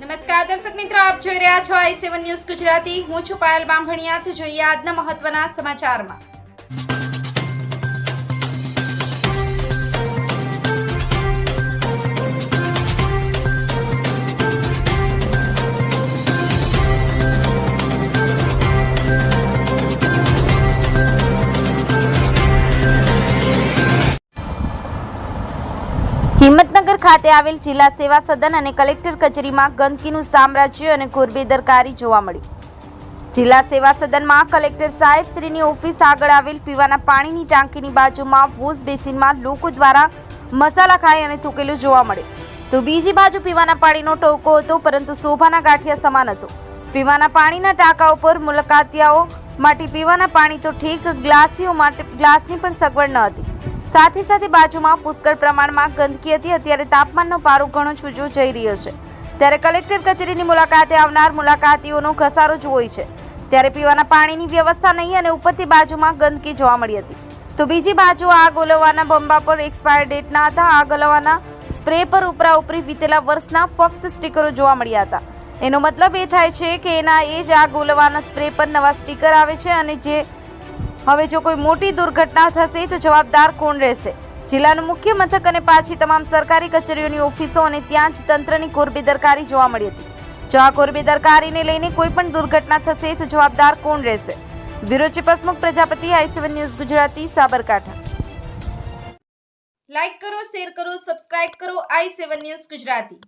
નમસ્કાર દર્શક મિત્રો, આપ જોઈ રહ્યા છો i7 ન્યૂઝ ગુજરાતી। હું છું પાયલ બામભણિયા। તો જોઈએ આજના મહત્વના સમાચારમાં। હિંમતનગર ખાતે આવેલ જિલ્લા સેવા સદન અને કલેક્ટર કચેરીમાં ગંદકીનું સામ્રાજ્ય અને ઘોર બેદરકારી જોવા મળી। જિલ્લા સેવા સદનમાં કલેક્ટર સાહેબ શ્રીની ઓફિસ આગળ આવેલ પીવાના પાણીની ટાંકીની બાજુમાં વોશ બેસિનમાં લોકો દ્વારા મસાલા ખાઈ અને થૂકેલું જોવા મળે, તો બીજી બાજુ પીવાના પાણીનો ટોકો હતો, પરંતુ શોભાના ગાંઠિયા સમાન હતો। પીવાના પાણીના ટાંકા ઉપર મુલાકાતીઓ માટે પીવાના પાણી તો ઠીક, ગ્લાસીઓ માટે ગ્લાસની પણ સગવડ ન હતી। સાથે સાથે બાજુમાં પુષ્કળ પ્રમાણમાં ગંદકી હતી। અત્યારે તાપમાનનો પારો ઘણો જ ઊંચો જઈ રહ્યો છે, ત્યારે કલેક્ટર કચેરીની મુલાકાતે આવનાર મુલાકાતીઓનો ઘસારો જ હોય છે। ત્યારે પીવાના પાણીની વ્યવસ્થા નહીં અને ઉપરથી બાજુમાં ગંદકી જોવા મળી હતી, તો બીજી બાજુ આગ ઓલવવાના બંબા પર એક્સપાયર ડેટના હતા। આગ ઓલવવાના સ્પ્રે પર ઉપરા ઉપરી વીતેલા વર્ષના ફક્ત સ્ટીકરો જોવા મળ્યા હતા। એનો મતલબ એ થાય છે કે એના એ જ આગ ઓલવવાના સ્પ્રે પર નવા સ્ટીકર આવે છે અને હવે જો કોઈ મોટી દુર્ઘટના થશે તો જવાબદાર કોણ રહેશે? જિલ્લાનું મુખ્ય મથક અને પાછી તમામ સરકારી કચેરીઓની ઓફિસો અને ત્યાં જ તંત્રની ઘોર બેદરકારી જોવા મળી હતી। જો આ ઘોર બેદરકારીને લઈને કોઈ પણ દુર્ઘટના થશે તો જવાબદાર કોણ રહેશે? Bureau chief Hasmukh Prajapati, i7 news Gujarati, Sabarkantha. Like કરો, શેર કરો, સબસ્ક્રાઇબ કરો i7 ન્યૂઝ ગુજરાતી।